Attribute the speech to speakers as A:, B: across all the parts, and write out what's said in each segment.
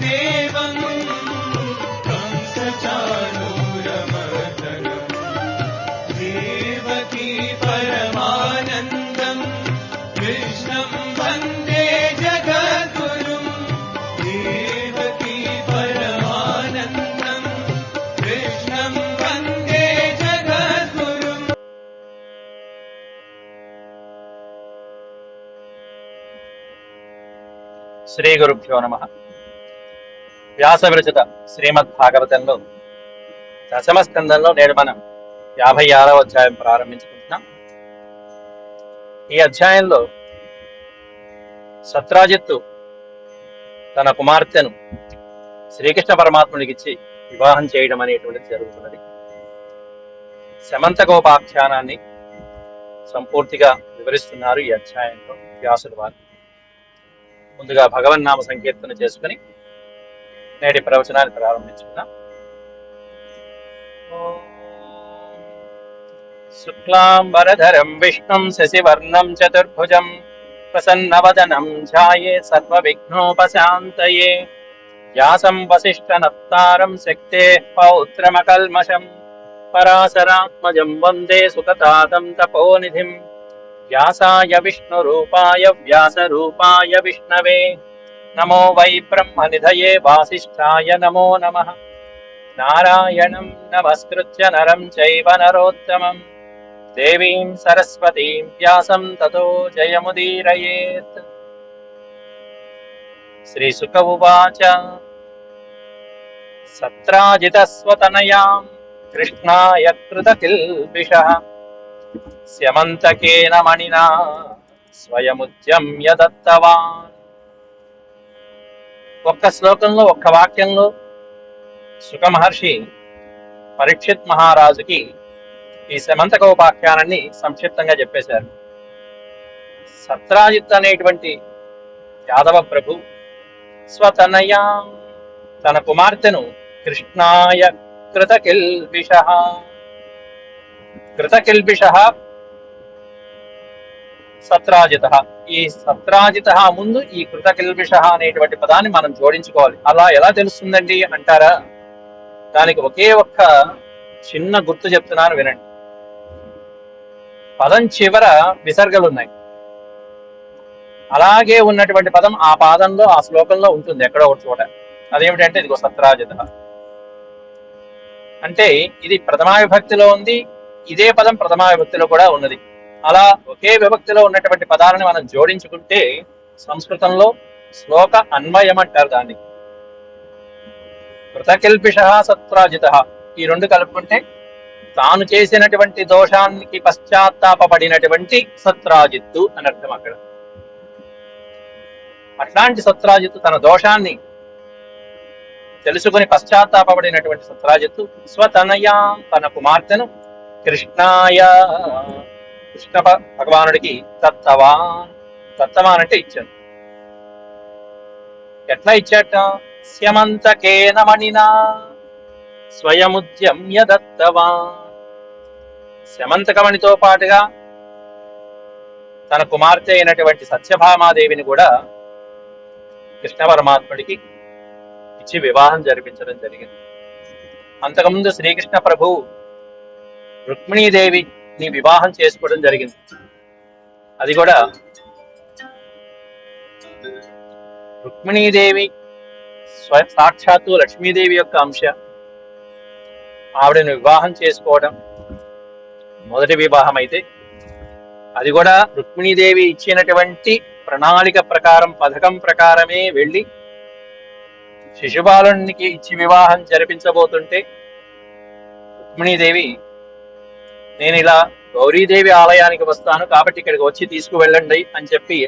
A: देवं कंसचाणूरमर्दनम् देवकी परमानन्दम् कृष्णं वन्दे जगद्गुरुम् देवकी परमानन्दम् कृष्णं वन्दे जगद्गुरुम्।
B: శ్రీ గురుభ్యో నమః. వ్యాస విరచిత శ్రీమద్భాగవతంలో దశమ స్కందంలో నేడు మనం 56వ అధ్యాయం ప్రారంభించుకుంటున్నాం. ఈ అధ్యాయంలో సత్రాజిత్తు తన కుమార్తెను శ్రీకృష్ణ పరమాత్మునికి ఇచ్చి వివాహం చేయడం అనేటువంటిది జరుగుతున్నది. శమంతకోపాఖ్యానాన్ని సంపూర్తిగా వివరిస్తున్నారు ఈ అధ్యాయంలో వ్యాసుల వారు. ముందుగా భగవన్నామ సంకీర్తన చేసుకుని నేటి ప్రవచనాన్ని ప్రారంభించుకున్నాం. శుక్లాంబరధరం విష్ణుం శశివర్ణం చతుర్భుజం ప్రసన్నవదనం ధ్యాయే సర్వవిఘ్నోపశాంతయే వ్యాసం వసిష్ఠనప్తారం శక్తేః పౌత్రమకల్మషం పరాశరాత్మజం వందే సుఖతాతం తపోనిధిం వ్యాసాయ విష్ణురూపాయ వ్యాసరూపాయ విష్ణవే నమో వై బ్రహ్మనిధయే వాసిష్ఠాయ నమో నమః. నారాయణం నమస్కృత్య నరం చైవ నరోత్తమం దేవీం సరస్వతీం వ్యాసం తతో జయముదీరయేత్. శ్రీశుక ఉవాచ సత్రాజితస్వతనయాం కృష్ణాయ కృతకిల్బిషః స్యమంతకేన మణినా స్వయముద్యమ్య దత్తవాన్. ఒక్క శ్లోకంలో ఒక్క వాక్యంలో శుక మహర్షి పరీక్షిత్ మహారాజుకి ఈ శమంతకోపాఖ్యానాన్ని సంక్షిప్తంగా చెప్పేశారు. సత్రాజిత్ అనేటువంటి యాదవ ప్రభు స్వతనయా తన కుమార్తెను కృష్ణాయ కృతకిల్బిషః కృతకిల్బిషః సత్రాజిత. ఈ సత్రాజిత ముందు ఈ కృతకిల్బిష అనేటువంటి పదాన్ని మనం జోడించుకోవాలి. అలా ఎలా తెలుస్తుందండి అంటారా? దానికి ఒకే ఒక్క చిన్న గుర్తు చెప్తున్నాను, వినండి. పదం చివర విసర్గలు ఉన్నాయి. అలాగే ఉన్నటువంటి పదం ఆ పాదంలో ఆ శ్లోకంలో ఉంటుంది ఎక్కడో ఒక చోట. అదేమిటంటే ఇదిగో సత్రాజిత అంటే ఇది ప్రథమా విభక్తిలో ఉంది. ఇదే పదం ప్రథమా విభక్తిలో కూడా ఉన్నది. అలా ఒకే విభక్తిలో ఉన్నటువంటి పదాలను మనం జోడించుకుంటే సంస్కృతంలో శ్లోక అన్వయం అంటారు దాన్ని. కృతకిల్బిష సత్రాజిత ఈ రెండు కలుపుకుంటే తాను చేసినటువంటి దోషానికి పశ్చాత్తాపడినటువంటి సత్రాజిత్తు అని అర్థం. అక్కడ అట్లాంటి సత్రాజిత్తు తన దోషాన్ని తెలుసుకుని పశ్చాత్తాపడినటువంటి సత్రాజిత్తు స్వతనయా తన కుమార్తెను కృష్ణాయ కృష్ణ భగవానుడికి దత్తవాన్. దత్తవాన్ అంటే ఇచ్చాను. ఎట్లా ఇచ్చాట? స్యమంతకేన మణినా స్వయముద్యమ్య దత్తవాన్. స్యమంతకమణితో పాటుగా తన కుమార్తె అయినటువంటి సత్యభామాదేవిని కూడా కృష్ణ పరమాత్ముడికి ఇచ్చి వివాహం జరిపించడం జరిగింది. అంతకుముందు శ్రీకృష్ణ ప్రభు రుక్మిణీదేవిని వివాహం చేసుకోవడం జరిగింది. అది కూడా రుక్మిణీదేవి సాక్షాత్తు లక్ష్మీదేవి యొక్క అంశ. ఆవిడను వివాహం చేసుకోవడం మొదటి వివాహం అయితే, అది కూడా రుక్మిణీదేవి ఇచ్చినటువంటి ప్రణాళిక ప్రకారం, పథకం ప్రకారమే వెళ్ళి శిశుపాలునికి ఇచ్చి వివాహం జరిపించబోతుంటే రుక్మిణీదేవి, నేను ఇలా గౌరీదేవి ఆలయానికి వస్తాను కాబట్టి ఇక్కడికి వచ్చి తీసుకువెళ్ళండి అని చెప్పి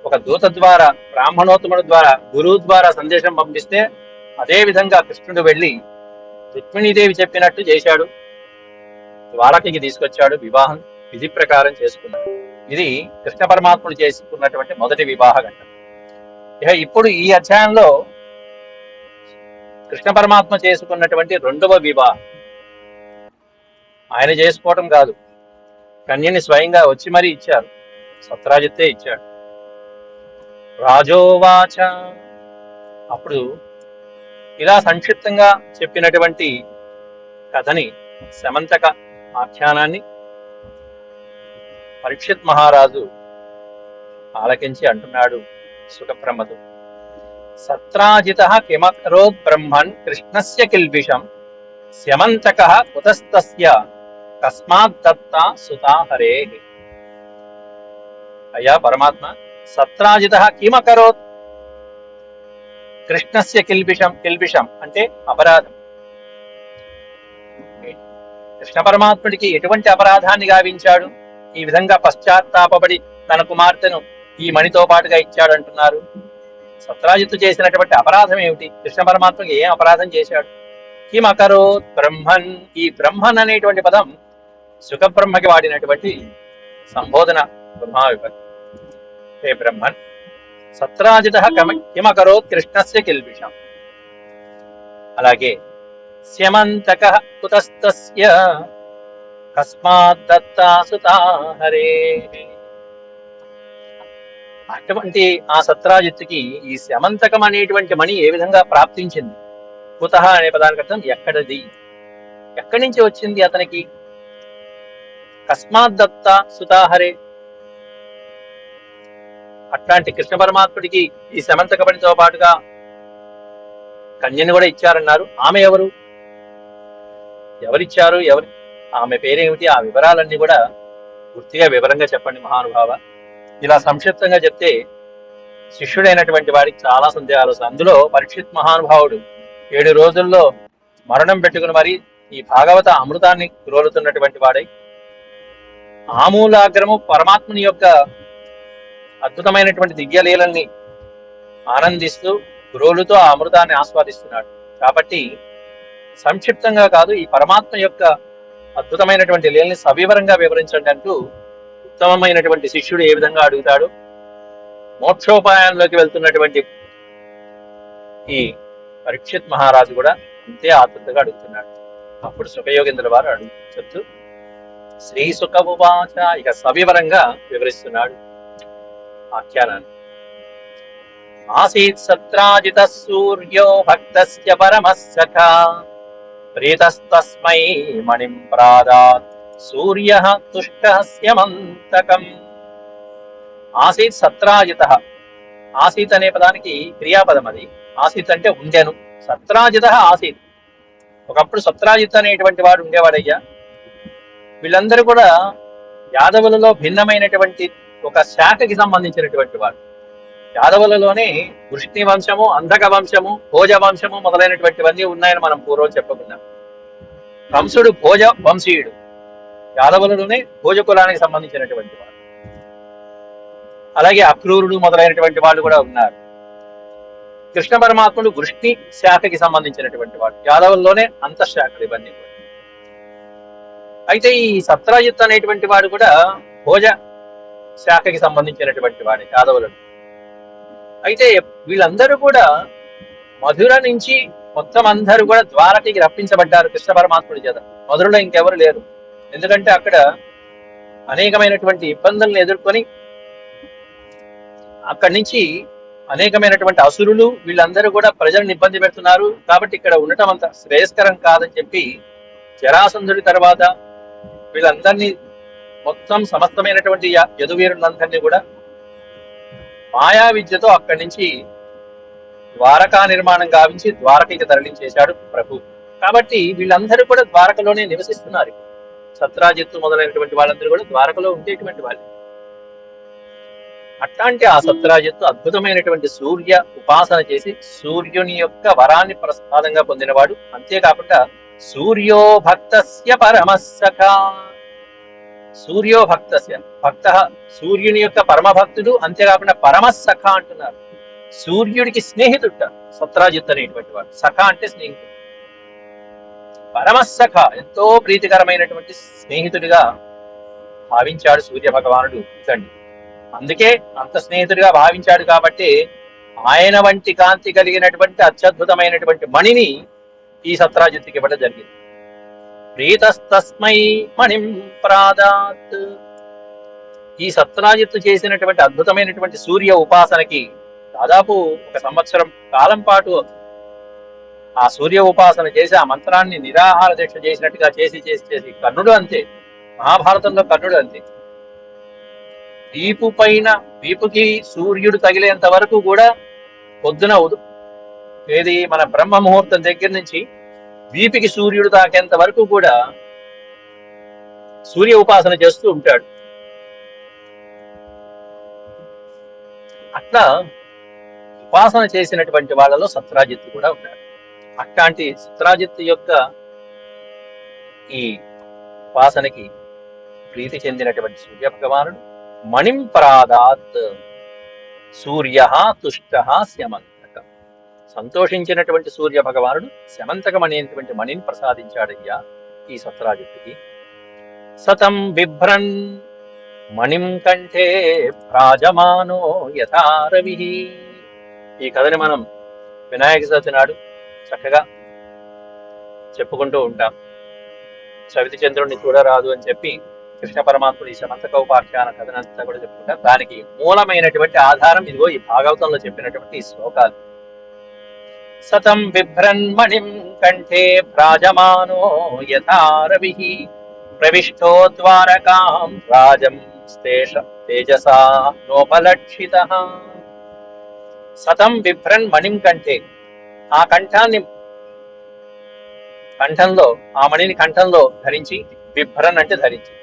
B: ఒక దూత ద్వారా, బ్రాహ్మణోత్తముడు ద్వారా, గురువు ద్వారా సందేశం పంపిస్తే అదే విధంగా కృష్ణుడు వెళ్ళి రుక్మిణీదేవి చెప్పినట్టు చేశాడు. ద్వారకకి తీసుకొచ్చాడు. వివాహం విధి ప్రకారం చేసుకున్నాడు. ఇది కృష్ణ పరమాత్ముడు చేసుకున్నటువంటి మొదటి వివాహ ఘట్టం. ఇక ఇప్పుడు ఈ అధ్యాయంలో కృష్ణ పరమాత్మ చేసుకున్నటువంటి రెండవ వివాహం. ఆయన చేసుకోవటం కాదు, కన్యని స్వయంగా వచ్చి మరీ ఇచ్చారు. సత్రాజిత్తే ఇచ్చాడు. రాజోవాచ అప్పుడు ఇలా సంక్షిప్తంగా చెప్పినటువంటి కథని, శమంతక ఆఖ్యానాన్ని పరీక్షిత్ మహారాజు ఆలకించి అంటున్నాడు సుఖబ్రహ్మతో, సత్రాజితః కిమకరోత్ బ్రహ్మన్ కృష్ణస్య కిల్బిషం స్యమంతకః కుతస్తస్య కస్మాత్ దత్తా సుతా హరేః. అయ్యా పరమాత్మ, సత్రాజితః కిమకరోత్, కృష్ణస్య కిల్బిషం, కిల్బిషం అంటే అపరాధం. కృష్ణ పరమాత్ముడికి ఎటువంటి అపరాధాన్ని గావించాడు? ఈ విధంగా పశ్చాత్తాపడి తన కుమార్తెను ఈ మణితో పాటుగా ఇచ్చాడు అంటున్నారు. సత్రాజిత్తు చేసినటువంటి అపరాధం ఏమిటి? కృష్ణ పరమాత్మకి ఏం అపరాధం చేశాడు? కిం అకరోత్ బ్రహ్మన్. ఈ బ్రహ్మన్ అనేటువంటి పదం సుఖబ్రహ్మకి వాడినటువంటి సంబోధన బ్రహ్మా విభక్తి. హే బ్రహ్మన్, సత్రాజితః కిమకరోత్ కృష్ణస్య కిల్బిషం. అలాగే స్యమంతకః కుతస్తస్య కస్మాత్ దత్తా సుతా హరేః. అటువంటి ఆ సత్రాజిత్తుకి ఈ శమంతకం అనేటువంటి మణి ఏ విధంగా ప్రాప్తించింది? కుతః అనే పదానికి అర్థం ఎక్కడిది, ఎక్కడి నుంచి వచ్చింది అతనికి? కస్మాత్ దత్తా సుతా హరే. అట్లాంటి కృష్ణ పరమాత్ముడికి ఈ శమంతక మణితో పాటుగా కన్యని కూడా ఇచ్చారన్నారు. ఆమె ఎవరు? ఎవరిచ్చారు? ఆమె పేరేమిటి? ఆ వివరాలన్నీ కూడా పూర్తిగా వివరంగా చెప్పండి మహానుభావ. ఇలా సంక్షిప్తంగా చెప్తే శిష్యుడైనటువంటి వాడికి చాలా సందేహాలు వస్తాయి. అందులో పరీక్షిత్ మహానుభావుడు 7 రోజుల్లో మరణం పెట్టుకుని మరి ఈ భాగవత అమృతాన్ని గ్రోలుతున్నటువంటి వాడై ఆమూలాగ్రము పరమాత్ముని యొక్క అద్భుతమైనటువంటి దివ్యలీలల్ని ఆనందిస్తూ గ్రోలుతో ఆ అమృతాన్ని ఆస్వాదిస్తున్నాడు. కాబట్టి సంక్షిప్తంగా కాదు, ఈ పరమాత్మ యొక్క అద్భుతమైనటువంటి లీలని సవివరంగా వివరించండి అంటూ ఉత్తమమైనటువంటి శిష్యుడు ఏ విధంగా అడుగుతాడు, మోక్షోపాయంలోకి వెళ్తున్నటువంటి ఈ పరీక్షిత్ మహారాజు కూడా అంతే ఆతృతగా అడుగుతున్నాడు. అప్పుడు సుఖయోగేంద్రుల వారు చెప్తూ శ్రీ సుఖ ఉవాచ, ఇక సవివరంగా వివరిస్తున్నాడు ఆఖ్యానాన్ని. ఆసీత్ సత్రాజిత సూర్యో భక్తస్య పరమః సఖా ప్రీతస్తస్మై మణిం ప్రాదాత్ సూర్యః తుష్టః స్యమంతకం. ఆసీత్ సత్రాజితః. ఆసీత్ అనే పదానికి క్రియాపదం అది. ఆసీత్ అంటే ఉండెను. సత్రాజితః ఆసీత్. ఒకప్పుడు సత్రాజిత్ అనేటువంటి వాడు ఉండేవాడయ్యా. వీళ్ళందరూ కూడా యాదవులలో భిన్నమైనటువంటి ఒక శాఖకి సంబంధించినటువంటి వాడు. యాదవులలోనే వృష్ణి వంశము, అంధక వంశము, భోజ వంశము మొదలైనటువంటివన్నీ ఉన్నాయని మనం పూర్వం చెప్పుకున్నాం. కంసుడు భోజ వంశీయుడు. యాదవులలోనే భోజ కులానికి సంబంధించినటువంటి వాడు. అలాగే అక్రూరుడు మొదలైనటువంటి వాళ్ళు కూడా ఉన్నారు. కృష్ణ పరమాత్ముడు వృష్ణి శాఖకి సంబంధించినటువంటి వాడు. యాదవుల్లోనే అంతఃశాఖలు ఇవన్నీ కూడా. అయితే ఈ సత్రాజిత్ అనేటువంటి వాడు కూడా భోజ శాఖకి సంబంధించినటువంటి వాడే యాదవులను. అయితే వీళ్ళందరూ కూడా మధుర నుంచి మొత్తం అందరూ కూడా ద్వారకకి రప్పించబడ్డారు కృష్ణ పరమాత్ముడి చేత. మధురలో ఇంకెవరు లేరు. ఎందుకంటే అక్కడ అనేకమైనటువంటి ఇబ్బందులను ఎదుర్కొని అక్కడి నుంచి అనేకమైనటువంటి అసురులు వీళ్ళందరూ కూడా ప్రజలను ఇబ్బంది పెడుతున్నారు. కాబట్టి ఇక్కడ ఉండటం అంత శ్రేయస్కరం కాదని చెప్పి జరాసంధుడి తర్వాత వీళ్ళందరినీ మొత్తం సమస్తమైనటువంటి యదువీరులందరినీ కూడా మాయా విద్యతో అక్కడి నుంచి ద్వారకా నిర్మాణం గావించి ద్వారకకి తరలించేశాడు ప్రభు. కాబట్టి వీళ్ళందరూ కూడా ద్వారకలోనే నివసిస్తున్నారు. సత్రాజిత్తు మొదలైనటువంటి వాళ్ళందరూ కూడా ద్వారకలో ఉండేటువంటి వాళ్ళు. అట్లాంటి ఆ సత్రాజిత్తు అద్భుతమైనటువంటి సూర్య ఉపాసన చేసి సూర్యుని యొక్క వరాన్ని ప్రసాదంగా పొందినవాడు. అంతేకాకుండా సూర్యో భక్తస్య పరమః సఖా. సూర్యో భక్తస్య, భక్త సూర్యుని యొక్క పరమ భక్తుడు. అంతేకాకుండా పరమః సఖా అంటున్నారు. సూర్యుడికి స్నేహితుడు సత్రాజిత్ అనేటువంటి వాడు. సఖా అంటే స్నేహితుడు. పరమః సఖా ఎంతో ప్రీతికరమైనటువంటి స్నేహితుడిగా భావించాడు సూర్య భగవానుడు ఇతండి. అందుకే అంత స్నేహితుడిగా భావించాడు కాబట్టి ఆయన వంటి కాంతి కలిగినటువంటి అత్యద్భుతమైనటువంటి మణిని ఈ సత్రాజిత్తుకి ఇవ్వడం జరిగింది. ప్రీతస్తస్మై మణిం ప్రాదాత్. ఈ సత్రాజిత్తు చేసినటువంటి అద్భుతమైనటువంటి సూర్య ఉపాసనకి దాదాపు 1 సంవత్సరం కాలం పాటు ఆ సూర్య ఉపాసన చేసి ఆ మంత్రాన్ని నిరాహార దీక్ష చేసినట్టుగా చేసి చేసి చేసి కర్ణుడు అంతే. మహాభారతంలో కర్ణుడు అంతే. వీపుకి సూర్యుడు తగిలేంత వరకు కూడా పొద్దున ఏది మన బ్రహ్మ ముహూర్తం దగ్గర నుంచి వీపికి సూర్యుడు తాకేంత వరకు కూడా సూర్య ఉపాసన చేస్తూ ఉంటాడు. అట్లా ఉపాసన చేసినటువంటి వాళ్ళలో సత్రాజిత్తు కూడా ఉన్నాడు. అట్లాంటి సత్రాజిత్తు యొక్క ఈ ఉపాసనకి ప్రీతి చెందినటువంటి సూర్య భగవానుడు మణిం ప్రాదాత్ సూర్య తుష్ట స్యమంతక, సంతోషించినటువంటి సూర్య భగవానుడు శమంతకం అనేటువంటి మణిని ప్రసాదించాడయ్యా ఈ సత్రాజిత్తుకి. సతం బిభ్రన్ మణిం కంఠే భ్రాజమానో యథా రవిః. ఈ కథని మనం వినాయక చవితి నాడు చక్కగా చెప్పుకుంటూ ఉంటాం. సవితి చంద్రుడిని చూడరాదు అని చెప్పి కృష్ణ పరమాత్ముడు ఈ శమంతక ఉపాఖ్యాన కథనంతా కూడా చెప్పుకుంటాం. దానికి మూలమైనటువంటి ఆధారం ఇదిగో ఈ భాగవతంలో చెప్పినటువంటి ఈ శ్లోకాలు. సతం బిభ్రన్ మణిం కంఠే భ్రాజమానో యథా రవిః ప్రవిష్టో ద్వారకాం రాజం తేజసా నోపలక్షితః. సతం బిభ్రన్ మణిం కంఠే, ఆ మణిని కంఠంలో ధరించి, బిభ్రన్ అంటే ధరించి,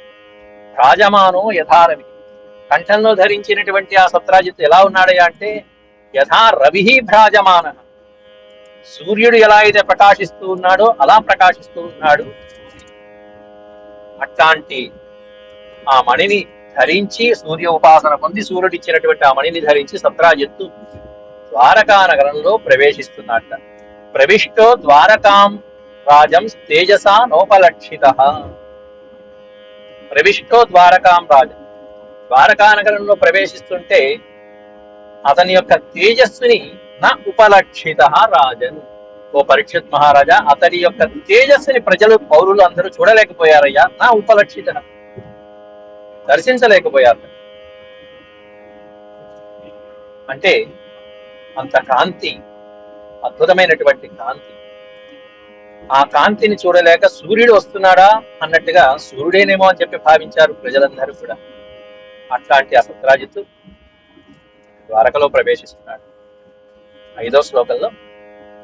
B: భ్రాజమానో యథారవి, కంఠంలో ధరించినటువంటి ఆ సత్రాజిత్తు ఎలా ఉన్నాడయ్యా అంటే యథా రవి భ్రాజమాన, సూర్యుడు ఎలా అయితే ప్రకాశిస్తూ ఉన్నాడో అలా ప్రకాశిస్తూ ఉన్నాడు. అట్లాంటి ఆ మణిని ధరించి సూర్య ఉపాసన పొంది సూర్యుడు ఇచ్చినటువంటి ఆ మణిని ధరించి సత్రాజిత్తు ద్వారకా నగరంలో ప్రవేశిస్తున్నట్ట. ప్రవిష్టో ద్వారకాం రాజం తేజసా నోపలక్షితః. ప్రవిష్టో ద్వారకాం రాజం, ద్వారకా నగరంలో ప్రవేశిస్తుంటే అతని యొక్క తేజస్సుని నా ఉపలక్షితః రాజన్. ఓ పరీక్షిత్ మహారాజా, అతని యొక్క తేజస్సుని పౌరులు అందరూ చూడలేకపోయారయ్యా. నా ఉపలక్షిత, దర్శించలేకపోయారు. అంటే అంత కాంతి, అద్భుతమైనటువంటి కాంతి. ఆ కాంతిని చూడలేక సూర్యుడు వస్తున్నాడా అన్నట్టుగా సూర్యుడేనేమో అని చెప్పి భావించారు ప్రజలందరూ కూడా. అట్లాంటి ఆ సత్రాజిత్తు ద్వారకలో ప్రవేశిస్తున్నాడు. 5వ శ్లోకంలో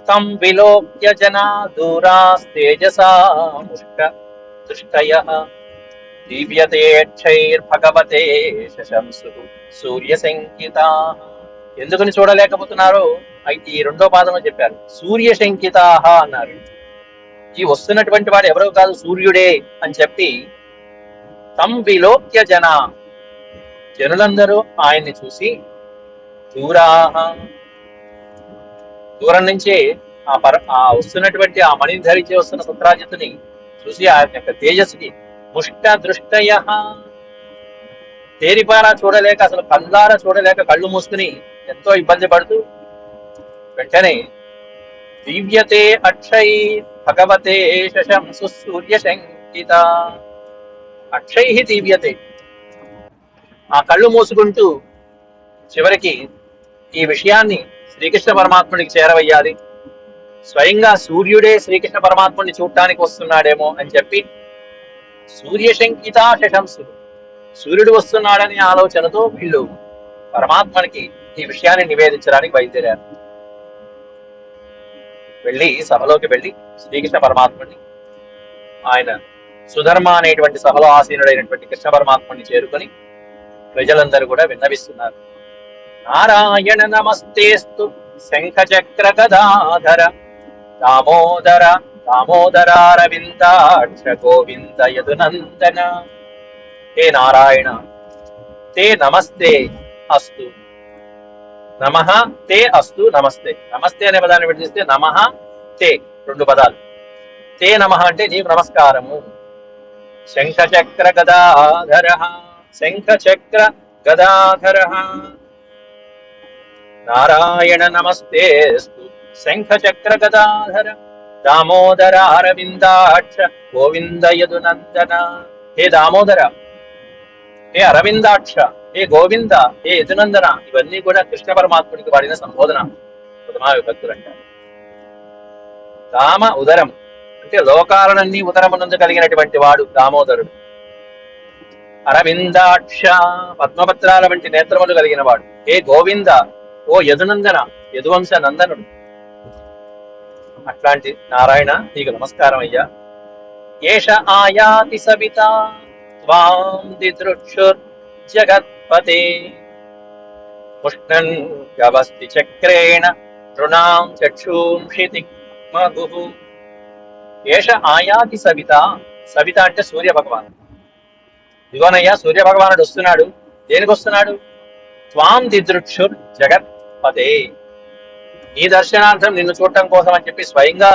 B: తం విలోక్య జనా దూరాస్తేజసా ముష్ట దృష్టయః దివ్యతేక్షైర్భగవతే శశంసు సూర్య సంకితాః. ఎందుకని చూడలేకపోతున్నారో ఈ 2వ పాదంలో చెప్పారు. సూర్య శంకితాః అన్నారు. ఈ వస్తున్నటువంటి వాడు ఎవరో కాదు, సూర్యుడే అని చెప్పి తం విలోక్య జన, జనులందరూ ఆయన్ని చూసి దూరాహ, దూరం నుంచే ఆ వస్తున్నటువంటి ఆ మణిని ధరించి వస్తున్న సత్రాజిత్తుని చూసి ఆయన యొక్క తేజస్సుకి ముష్ట దృష్టయః, తేరిపారా చూడలేక, అసలు కళ్ళారా చూడలేక కళ్ళు మూసుకుని ఎంతో ఇబ్బంది పడుతూ వెంటనే దివ్యతే అక్షై భగవతే శశంసు సూర్య శంకిత. అక్షై దివ్యతే, ఆ కళ్ళు మూసుకుంటూ చివరికి ఈ విషయాన్ని శ్రీకృష్ణ పరమాత్ముడికి చేరవయ్యాలి, స్వయంగా సూర్యుడే శ్రీకృష్ణ పరమాత్ముడిని చూడటానికి వస్తున్నాడేమో అని చెప్పి సూర్యశంకిత శశంసులు, సూర్యుడు వస్తున్నాడనే ఆలోచనతో వీళ్ళు పరమాత్మనికి ఈ విషయాన్ని నివేదించడానికి బయలుదేరారు. సభలోకి వెళ్ళి శ్రీకృష్ణ పరమాత్ముడిని, ఆయన సుధర్మ అనేటువంటి సభలో ఆసీనుడైనటువంటి కృష్ణ పరమాత్ముడిని చేరుకొని ప్రజలందరూ కూడా విన్నవిస్తున్నారు. నారాయణ నమస్తేస్తు శంఖచక్ర గదాధర దామోదరారవిందాక్ష గోవింద యదునందన. హే నారాయణ, తే నమస్తే అస్తు, నమః తే అస్తు, నమస్తే. నమస్తే అనే పదాన్ని విడిచిస్తే నమః తే, 2 పదాలు. తే నమః అంటే నీకు నమస్కారము. శంఖచక్ర గదాధర, శంఖచక్ర గదాధర, నారాయణ నమస్తేస్తు శంఖచక్ర గదాధర దామోదర అరవిందాక్ష గోవింద యదునందన. హే దామోదర, హే అరవిందాక్ష, హే గోవింద, హే యదునందన, ఇవన్నీ కూడా కృష్ణ పరమాత్ముడికి వాడిన సంబోధన ప్రథమా విభక్తులు అంటారు. దామ ఉదరం అంటే లోకాలనన్నీ ఉదరమునందు కలిగినటువంటి వాడు దామోదరుడు. అరవిందాక్ష పద్మపత్రాల వంటి నేత్రములు కలిగిన వాడు. హే గోవింద, ఓ యదునందన, యదువంశ నందనుడు. అట్లాంటి నారాయణ నీకు నమస్కారం అయ్యా. ఏష ఆయాతి సవిత త్వాం దిదృక్షుర్ జగత్పతే ముష్ణన్ గవస్తి చక్రేణ తృణాం చక్షూంషి దిగ్మగుః. ఏష ఆయాతి సవిత, సవిత అంటే సూర్య భగవాన్. ఇదిగోనయ్యా సూర్య భగవానుడు వస్తున్నాడు. దేనికి వస్తున్నాడు? త్వాం దిదృక్షుర్ జగత్పతే, నీ దర్శనార్థం నిన్ను చూడటం కోసం అని చెప్పి స్వయంగా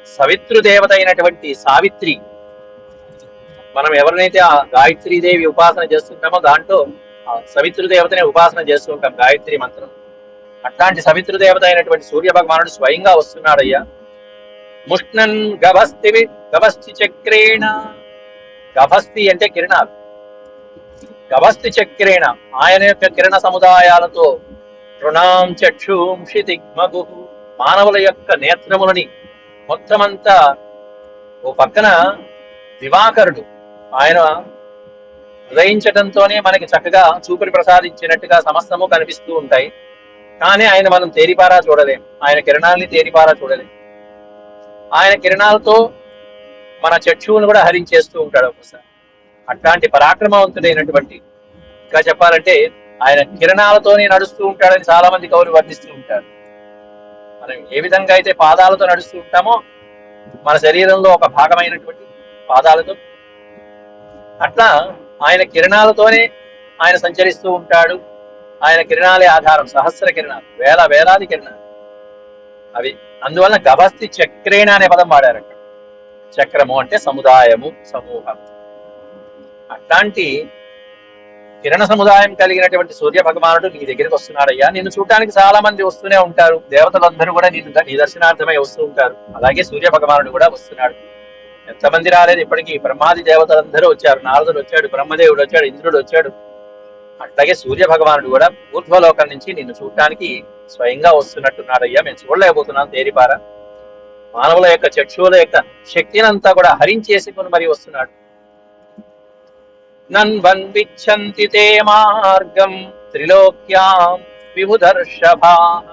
B: సవితృదేవత అయినటువంటి సావిత్రి, మనం ఎవరినైతే ఆ గాయత్రీదేవి ఉపాసన చేస్తుంటామో దాంట్లో సవితృదేవతనే ఉపాసన చేస్తూ ఉంటాం, గాయత్రి మంత్రం. అట్లాంటి సవితృదేవత అయినటువంటి సూర్య భగవానుడు స్వయంగా వస్తున్నాడయ్యా. ముష్ణన్ గభస్తి చక్రేణ, గభస్తి అంటే కిరణాలు, గభస్తి చక్రేణ ఆయన యొక్క కిరణ సముదాయాలతో తృణాం చక్షూంషి దిగ్మగుః, మానవుల యొక్క నేత్రములని మొత్తమంతా. ఓ పక్కన దివాకరుడు ఆయన ఉదయించడంతోనే మనకి చక్కగా చూపుని ప్రసాదించినట్టుగా సమస్తము కనిపిస్తూ ఉంటాయి. కానీ ఆయన మనం తేరిపారా చూడలేం, ఆయన కిరణాలని తేరిపారా చూడలేం. ఆయన కిరణాలతో మన చక్షువును కూడా హరించేస్తూ ఉంటాడు ఒకసారి. అట్లాంటి పరాక్రమవంతుడైనటువంటి, ఇంకా చెప్పాలంటే ఆయన కిరణాలతోనే నడుస్తూ ఉంటాడని చాలా మంది కవులు వర్ణిస్తూ ఉంటారు. మనం ఏ విధంగా అయితే పాదాలతో నడుస్తూ ఉంటామో మన శరీరంలో ఒక భాగమైనటువంటి పాదాలతో, అట్లా ఆయన కిరణాలతోనే ఆయన సంచరిస్తూ ఉంటాడు. ఆయన కిరణాలే ఆధారం, సహస్ర కిరణాలు, వేలాది కిరణాలు అవి. అందువలన గభస్తి చక్రేణ అనే పదం వాడారు అక్కడ. చక్రము అంటే సముదాయము, సమూహం. అట్లాంటి కిరణ సముదాయం కలిగినటువంటి సూర్య భగవానుడు నీ దగ్గరికి వస్తున్నాడయ్యా. నిన్ను చూడటానికి చాలా మంది వస్తూనే ఉంటారు, దేవతలందరూ కూడా నీ దర్శనార్థమై వస్తూ ఉంటారు. అలాగే సూర్య భగవానుడు కూడా వస్తున్నాడు. ఎంతమంది రాలేదు ఇప్పటికీ, బ్రహ్మాది దేవతలందరూ వచ్చారు. నారదుడు వచ్చాడు, బ్రహ్మదేవుడు వచ్చాడు, ఇంద్రుడు వచ్చాడు. అట్లాగే సూర్య భగవానుడు కూడా ఊర్ధ్వలోకం నుంచి నిన్ను చూడటానికి స్వయంగా వస్తున్నట్టున్నాడయ్యా. మేము చూడలేకపోతున్నాం తేరిపారా. మానవుల యొక్క చక్షువుల యొక్క శక్తినంతా కూడా హరించేసుకుని మరి వస్తున్నాడు. నన్వన్విచ్చంతి తే మార్గం త్రిలోక్యాం విబుధర్షభాః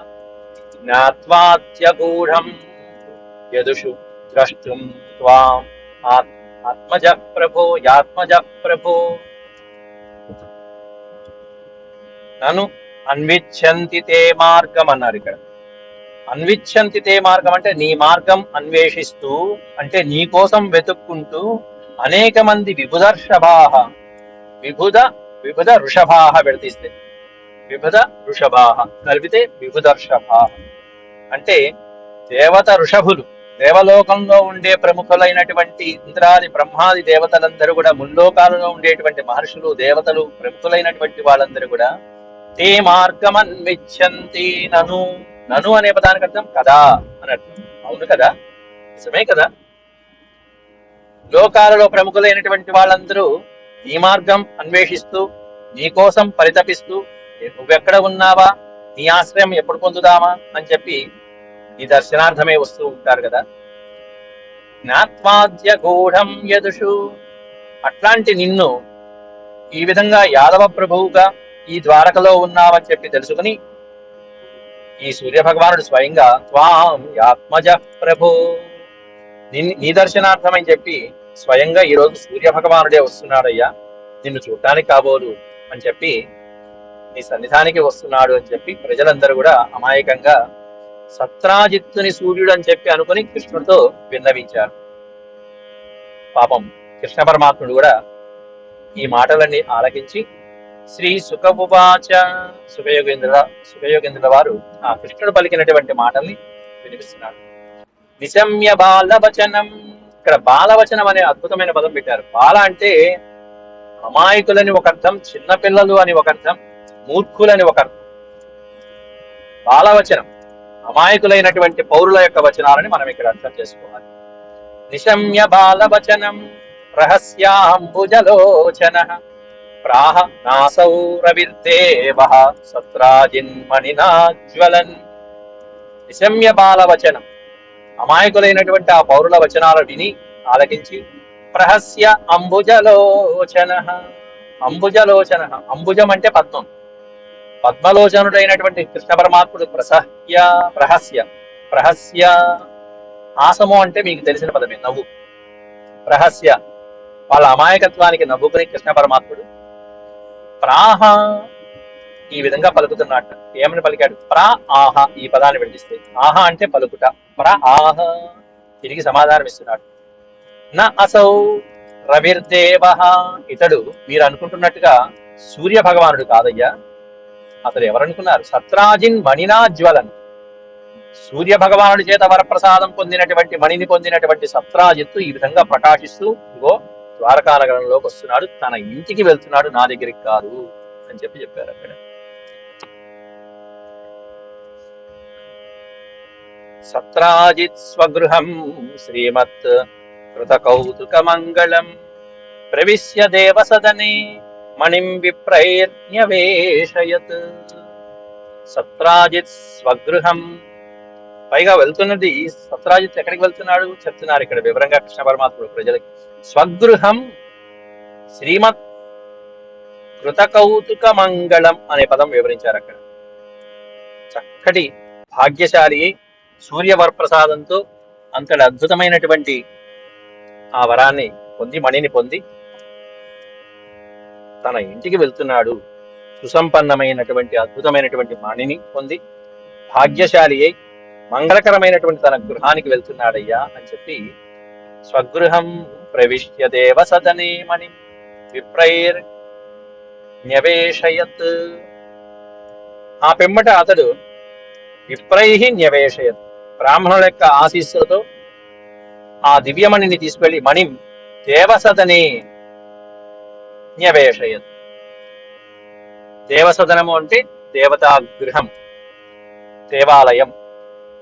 B: జ్ఞాత్వాత్యగూఢం యదుషు ద్రష్టుం త్వాం ఆత్మజః ప్రభో యాత్మజః ప్రభో. నన్ను అన్విచ్చంతి తే మార్గం అన్నారు ఇక్కడ. అన్విచ్చంతి తే మార్గం అంటే నీ మార్గం అన్వేషిస్తూ, అంటే నీ కోసం వెతుక్కుంటూ అనేక మంది విబుధర్షభాః, విబుధ వృషభాః పెడితే విబుధ వృషభాః కలిపితే విబుధర్షభాః అంటే దేవత ఋషభులు. దేవలోకంలో ఉండే ప్రముఖులైనటువంటి ఇంద్రాది బ్రహ్మాది దేవతలందరూ కూడా, ముల్లోకాలలో ఉండేటువంటి మహర్షులు దేవతలు ప్రముఖులైనటువంటి వాళ్ళందరూ కూడా తే మార్గం అన్విచ్చంతి. నను, నను అనే పదానికి అర్థం కదా అని అర్థం. అవును కదా, నిజమే కదా. లోకాలలో ప్రముఖులైనటువంటి వాళ్ళందరూ నీ మార్గం అన్వేషిస్తూ, నీ కోసం పరితపిస్తూ, నువ్వెక్కడ ఉన్నావా, నీ ఆశ్రయం ఎప్పుడు పొందుదామా అని చెప్పి నీ దర్శనార్థమే వస్తూ ఉంటారు కదా. జ్ఞాత్వాద్య గూఢం యదుషు, అట్లాంటి నిన్ను ఈ విధంగా యాదవ ప్రభువుగా ఈ ద్వారకలో ఉన్నావని చెప్పి తెలుసుకుని ఈ సూర్య భగవానుడు స్వయంగా త్వాం యాత్మజ ప్రభో, నీ దర్శనార్థం అని చెప్పి స్వయంగా ఈ రోజు సూర్య భగవానుడే వస్తున్నాడయ్యా, నిన్ను చూడటానికి కాబోలు అని చెప్పి నీ సన్నిధానికి వస్తున్నాడు అని చెప్పి ప్రజలందరూ కూడా అమాయకంగా సత్రాజిత్తుని సూర్యుడు అని చెప్పి అనుకుని కృష్ణుడితో విన్నవించారు. పాపం కృష్ణ పరమాత్ముడు కూడా ఈ మాటలన్నీ ఆలకించి శ్రీ సుఖమువాచ, సుఖయోగేంద్రుల వారు ఆ కృష్ణుడు పలికినటువంటి మాటల్ని వినిపిస్తున్నాడు. నిశమ్య బాలవచనం, ఇక్కడ బాలవచనం అనే అద్భుతమైన పదం పెట్టారు. బాల అంటే అమాయకులని ఒక అర్థం, చిన్నపిల్లలు అని ఒక అర్థం, మూర్ఖులని ఒక అర్థం. బాలవచనం అమాయకులైనటువంటి పౌరుల యొక్క వచనాలని మనం ఇక్కడ అర్థం చేసుకోవాలి. నిశమ్య బాలవచనం రహస్యాంబుజలోచన ప్రాహ నాసౌ రవిర్దేవ సత్రాజిన్మణినా జ్వలన్. నిశమ్య బాల వచనం, అమాయకులైనటువంటి ఆ పౌరుల వచనాలు విని ఆలకించి ప్రహస్య అంబుజలోచన. అంబుజలోచన, అంబుజం అంటే పద్మం, పద్మలోచనుడైనటువంటి కృష్ణ పరమాత్ముడు ప్రహస్య. ప్రహస్య హాసము అంటే మీకు తెలిసిన పదమే, నవ్వు. ప్రహస్య వాళ్ళ అమాయకత్వానికి నవ్వుకుని కృష్ణ పరమాత్ముడు ప్రాహ ఈ విధంగా పలుకుతున్నట్ట. ఏమని పలికాడు? ప్రా ఆహ, ఈ పదాన్ని విడిస్తే ఆహ అంటే పలుకుట, ప్ర ఆహ తిరిగి సమాధానం ఇస్తున్నాడు. నా అసౌ రవిర్దేవ, ఇతడు మీరు అనుకుంటున్నట్టుగా సూర్య భగవానుడు కాదయ్యా. అతడు ఎవరనుకున్నారు? సత్రాజిన్ మణినా జ్వలన్, సూర్య భగవానుడి చేత వరప్రసాదం పొందినటువంటి మణిని పొందినటువంటి సత్రాజిత్తు ఈ విధంగా ప్రకాశిస్తూ ఇగో ద్వారకా నగరంలోకి వస్తున్నాడు, తన ఇంటికి వెళ్తున్నాడు, నా దగ్గరికి కాదు అని చెప్పారు అక్కడ. సత్రాజిత్ స్వగృహం శ్రీమత్ కృత కౌతుక మంగళం ప్రవిశ్య దేవసదనే మణిం విప్రైర్న్యవేశయత్. సత్రాజిత్ స్వగృహం, పైగా వెళ్తున్నది సత్రాజిత్ ఎక్కడికి వెళ్తున్నాడు చెప్తున్నారు ఇక్కడ వివరంగా కృష్ణ పరమాత్ముడు ప్రజలకి. స్వగృహం శ్రీమత్ కృత కౌతుక మంగళం అనే పదం వివరించారు అక్కడ. చక్కటి భాగ్యశాలి సూర్యవరప్రసాదంతో అంతటి అద్భుతమైనటువంటి ఆ వరాన్ని పొంది, మణిని పొంది తన ఇంటికి వెళ్తున్నాడు. సుసంపన్నమైనటువంటి అద్భుతమైనటువంటి మణిని పొంది భాగ్యశాలి అయి మంగళకరమైనటువంటి తన గృహానికి వెళ్తున్నాడయ్యా అని చెప్పి స్వగృహం ప్రవిశ్య దేవ సదనే మణి విప్రైర్ న్యవేశయత్. ఆ పిమ్మట అతడు విప్రైహి న్యవేశయత్, బ్రాహ్మణుల యొక్క ఆశీస్సులతో ఆ దివ్యమణిని తీసుకెళ్లి మణిం దేవసదనే న్యవేశయత్. దేవసదనము అంటే దేవతా గృహం, దేవాలయం.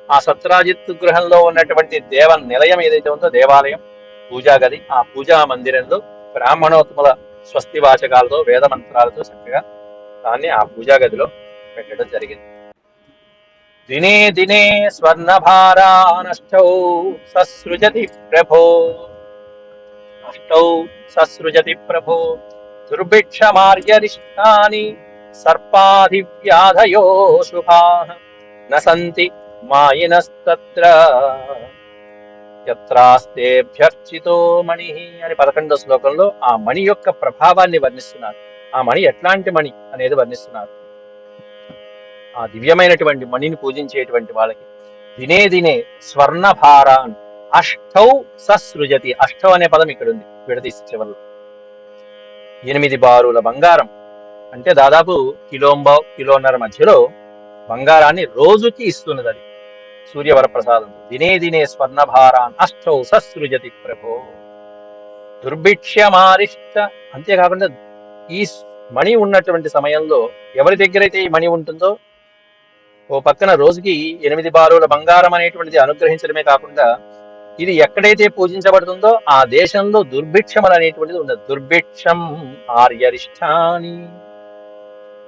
B: ఆ సత్రాజిత్ గృహంలో ఉన్నటువంటి దేవ నిలయం ఏదైతే ఉందో, దేవాలయం, పూజా గది, ఆ పూజా మందిరంలో బ్రాహ్మణోత్తముల స్వస్తి వాచకాలతో వేద మంత్రాలతో చక్కగా దాన్ని ఆ పూజా గదిలో పెట్టడం జరిగింది. దినే దినే స్వర్ణభారానష్టౌ ససృజతి ప్రభో, అష్టౌ ససృజతి ప్రభో దుర్భిక్షమార్యరిష్టాని సర్పాధివ్యాధయో శుభాః నసంతి మాయినస్తత్ర యత్రాస్తేభ్యర్చితో మణి అని 11వ శ్లోకంలో ఆ మణి యొక్క ప్రభావాన్ని వర్ణిస్తున్నారు. ఆ మణి ఎట్లాంటి మణి అనేది వర్ణిస్తున్నారు. ఆ దివ్యమైనటువంటి మణిని పూజించేటువంటి వాళ్ళకి దినే దినే స్వర్ణభారాన్ అష్టౌ ససృజతి. అష్టౌ అనే పదం ఇక్కడ ఉంది విడదీసి చివరిలో. 8 బారుల బంగారం అంటే దాదాపు కిలోన్నర మధ్యలో బంగారాన్ని రోజుకి ఇస్తున్నది అది సూర్యవరప్రసాదం. దినే దినే స్వర్ణభారాన్ అష్టౌ ససృజతి ప్రభో దుర్భిక్ష్యమారిష్ట. అంతేకాకుండా ఈ మణి ఉన్నటువంటి సమయంలో ఎవరి దగ్గరైతే ఈ మణి ఉంటుందో ఓ పక్కన రోజుకి 8 బారుల బంగారం అనేటువంటిది అనుగ్రహించడమే కాకుండా ఇది ఎక్కడైతే పూజించబడుతుందో ఆ దేశంలో దుర్భిక్షములు అనేటువంటిది ఉండదు. దుర్భిక్షం ఆర్యరిష్టాని,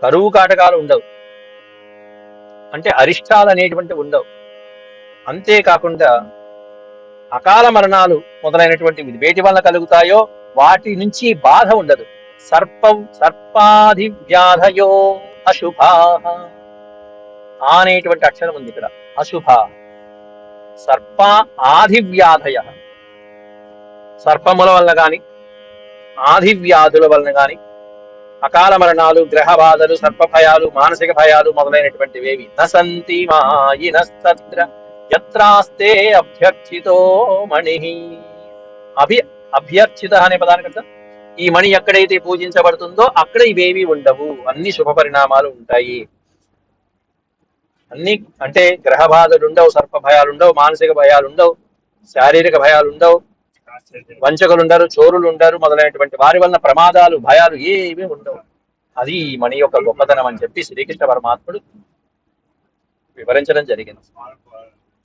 B: కరువు కాటకాలు ఉండవు, అంటే అరిష్టాలు అనేటువంటి ఉండవు. అంతేకాకుండా అకాల మరణాలు మొదలైనటువంటి వేటి వల్ల కలుగుతాయో వాటి నుంచి బాధ ఉండదు. సర్పాది వ్యాధయో అశుభా అనేటువంటి అక్షరం ఉంది ఇక్కడ. అశుభ సర్ప ఆదివ్యాధయ, సర్పముల వల్ల గాని ఆదివ్యాధుల వలన గాని అకాల మరణాలు, గ్రహ బాధలు, సర్ప భయాలు, మానసిక భయాలు మొదలైనటువంటివేవి నసంతి మాయినస్తత్ర యత్రాస్తే అభ్యర్చితో మణి. అభ్యర్చిత అనే పదానికి అర్థం ఈ మణి ఎక్కడైతే పూజించబడుతుందో అక్కడ ఇవేవి ఉండవు, అన్ని శుభ పరిణామాలు ఉంటాయి. అన్ని అంటే గ్రహ బాధలు ఉండవు, సర్ప భయాలు ఉండవు, మానసిక భయాలు ఉండవు, శారీరక భయాలు ఉండవు, వంచకులు ఉండరు, చోరులు ఉండరు, మొదలైనటువంటి వారి వలన ప్రమాదాలు, భయాలు ఏమీ ఉండవు. అది ఈ మణి యొక్క గొప్పతనం అని చెప్పి శ్రీకృష్ణ పరమాత్ముడు వివరించడం జరిగింది.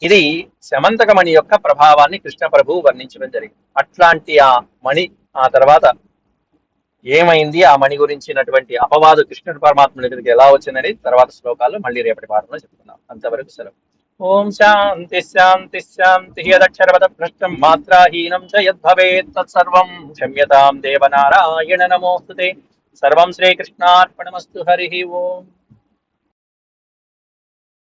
B: ఇది శమంతక మణి యొక్క ప్రభావాన్ని కృష్ణ ప్రభువు వర్ణించడం జరిగింది. అట్లాంటి ఆ మణి ఆ తర్వాత ఏమైంది, ఆ మణి గురించినటువంటి అపవాదు కృష్ణుడి పరమాత్మ దగ్గరికి ఎలా వచ్చిందని తర్వాత శ్లోకాల్లో మళ్ళీ రేపటి వారంలో చెప్పుకుందాం. అంతవరకు సెలవు. ఓం శాంతి శాంతి శాంతి. యదక్షరపద భ్రష్టం మాత్రాహీనం చ యద్భవేత్ తత్సర్వం క్షమ్యతాం దేవనారాయణ నమోస్తుతే. సర్వం శ్రీకృష్ణార్పణమస్తు. హరి ఓం.